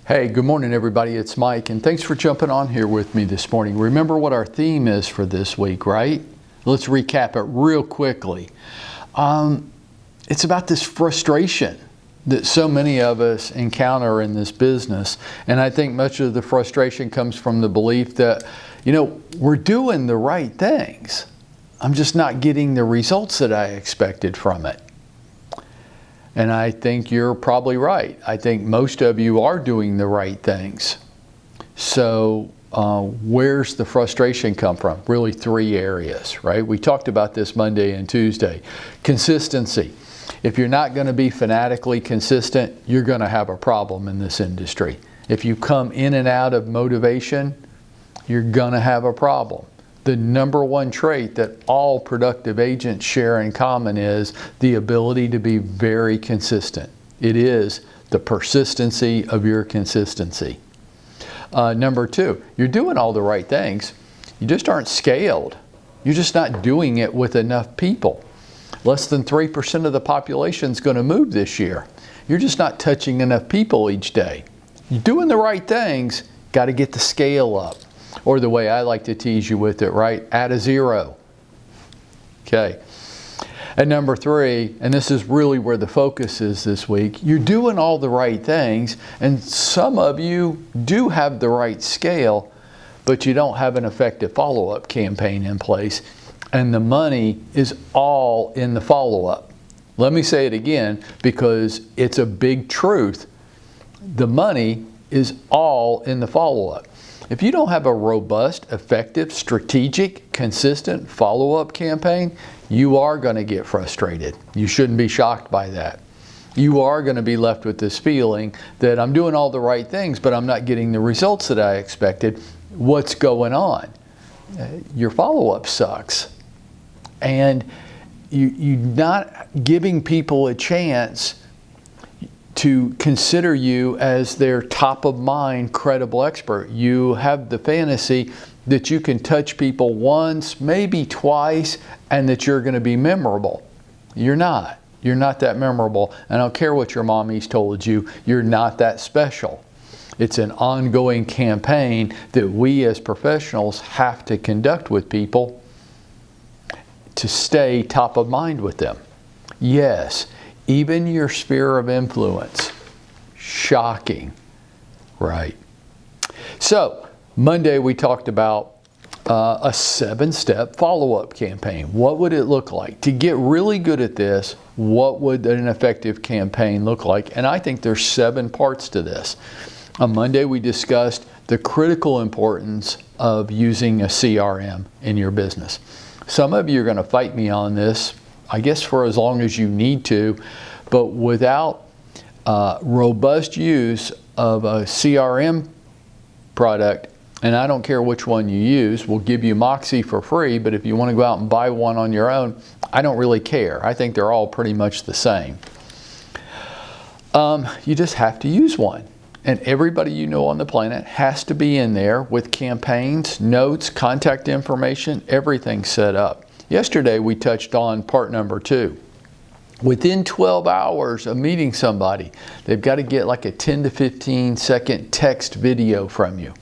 Hey, good morning everybody, it's Mike, and thanks for jumping on here with me this morning. Remember what our theme is for this week, right? Let's recap it real quickly. It's about this frustration that so many of us encounter in this business, and I think much of the frustration comes from the belief that, we're doing the right things. I'm just not getting the results that I expected from it. And I think you're probably right. I think most of you are doing the right things. So where's the frustration come from? Really three areas, right? We talked about this Monday and Tuesday. Consistency. If you're not going to be fanatically consistent, you're going to have a problem in this industry. If you come in and out of motivation, you're going to have a problem. The number one trait that all productive agents share in common is the ability to be very consistent. It is the persistency of your consistency. Number two, you're doing all the right things. You just aren't scaled. You're just not doing it with enough people. Less than 3% of the population is going to move this year. You're just not touching enough people each day. You're doing the right things, got to get the scale up. Or the way I like to tease you with it, right? Add a zero. Okay. And number three, and this is really where the focus is this week, you're doing all the right things, and some of you do have the right scale, but you don't have an effective follow-up campaign in place, and the money is all in the follow-up. Let me say it again, because it's a big truth. The money is all in the follow-up. If you don't have a robust, effective, strategic, consistent follow-up campaign, you are going to get frustrated. You shouldn't be shocked by that. You are going to be left with this feeling that I'm doing all the right things, but I'm not getting the results that I expected. What's going on? Your follow-up sucks. And you're not giving people a chance to consider you as their top-of-mind credible expert. You have the fantasy that you can touch people once, maybe twice, and that you're going to be memorable. You're not. You're not that memorable. I don't care what your mommy's told you. You're not that special. It's an ongoing campaign that we as professionals have to conduct with people to stay top of mind with them. Yes. Even your sphere of influence. Shocking, right? So, Monday we talked about a 7-step follow-up campaign. What would it look like? To get really good at this, what would an effective campaign look like? And I think there's 7 parts to this. On Monday we discussed the critical importance of using a CRM in your business. Some of you are going to fight me on this, I guess for as long as you need to, but without robust use of a CRM product, and I don't care which one you use, we'll give you Moxie for free, but if you want to go out and buy one on your own, I don't really care. I think they're all pretty much the same. You just have to use one. And everybody you know on the planet has to be in there with campaigns, notes, contact information, everything set up. Yesterday we touched on part number 2. Within 12 hours of meeting somebody, they've got to get like a 10 to 15 second text video from you.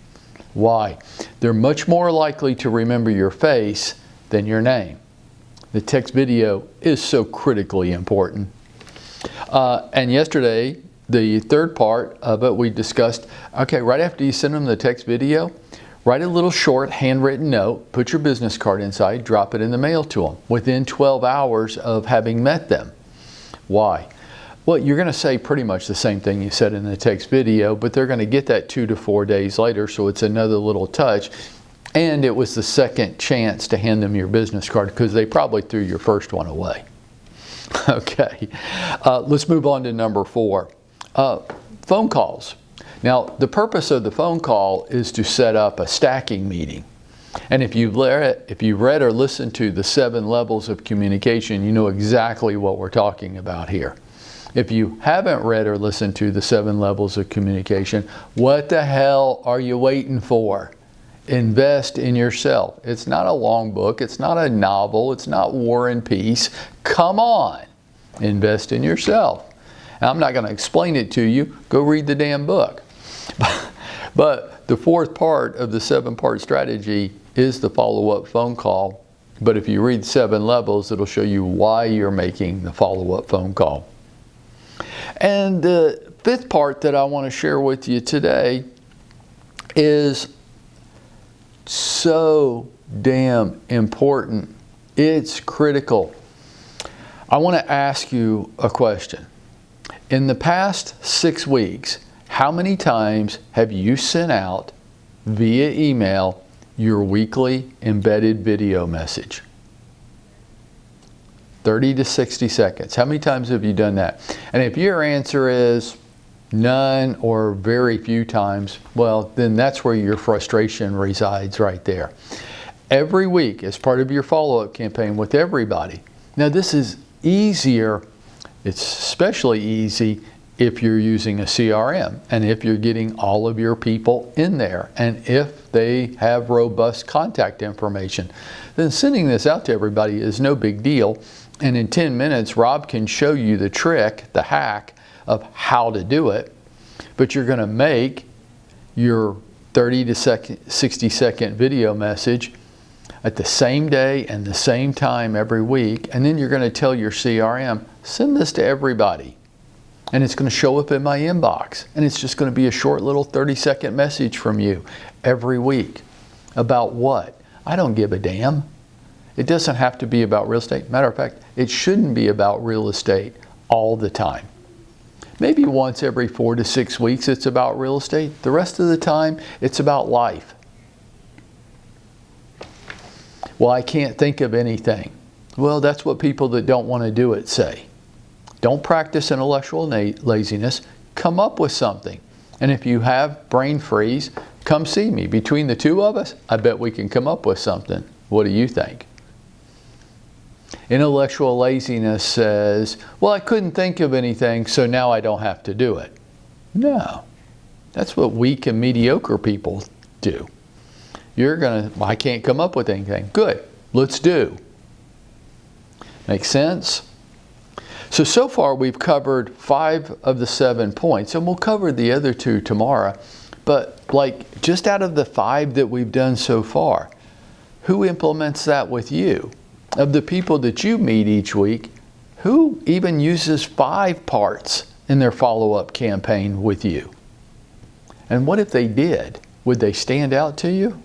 Why? They're much more likely to remember your face than your name. The text video is so critically important. And yesterday, the third part of it, we discussed, okay, right after you send them the text video, write a little short handwritten note, put your business card inside, drop it in the mail to them within 12 hours of having met them. Why? Well, you're going to say pretty much the same thing you said in the text video, but they're going to get that 2 to 4 days later, so it's another little touch. And it was the second chance to hand them your business card because they probably threw your first one away. Okay, let's move on to number 4. Phone calls. Now, the purpose of the phone call is to set up a stacking meeting. And if you read or listened to the 7 levels of communication, you know exactly what we're talking about here. If you haven't read or listened to the 7 levels of communication, what the hell are you waiting for? Invest in yourself. It's not a long book. It's not a novel. It's not War and Peace. Come on. Invest in yourself. Now, I'm not going to explain it to you. Go read the damn book. But the fourth part of the 7-part strategy is the follow-up phone call. But if you read 7 levels, it'll show you why you're making the follow-up phone call. And the 5th part that I want to share with you today is so damn important. It's critical. I want to ask you a question. In the past 6 weeks, how many times have you sent out via email your weekly embedded video message? 30 to 60 seconds. How many times have you done that? And if your answer is none or very few times, well, then that's where your frustration resides right there. Every week, as part of your follow-up campaign with everybody. Now, this is easier. It's especially easy if you're using a CRM and if you're getting all of your people in there and if they have robust contact information. Then sending this out to everybody is no big deal. And in 10 minutes, Rob can show you the trick, the hack of how to do it. But you're going to make your 30 to 60 second video message at the same day and the same time every week. And then you're going to tell your CRM, send this to everybody. And it's going to show up in my inbox. And it's just going to be a short little 30-second message from you every week. About what? I don't give a damn. It doesn't have to be about real estate. Matter of fact, it shouldn't be about real estate all the time. Maybe once every 4 to 6 weeks it's about real estate. The rest of the time it's about life. Well, I can't think of anything. Well, that's what people that don't want to do it say. Don't practice intellectual laziness. Come up with something. And if you have brain freeze, come see me. Between the two of us, I bet we can come up with something. What do you think? Intellectual laziness says, well, I couldn't think of anything, so now I don't have to do it. No. That's what weak and mediocre people do. I can't come up with anything. Good. Let's do. Make sense? So far we've covered 5 of the 7 points, and we'll cover the other 2 tomorrow. But just out of the 5 that we've done so far, who implements that with you? Of the people that you meet each week, who even uses 5 parts in their follow-up campaign with you? And what if they did? Would they stand out to you?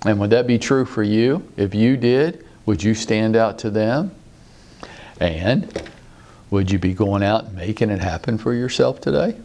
And would that be true for you? If you did, would you stand out to them? And would you be going out and making it happen for yourself today?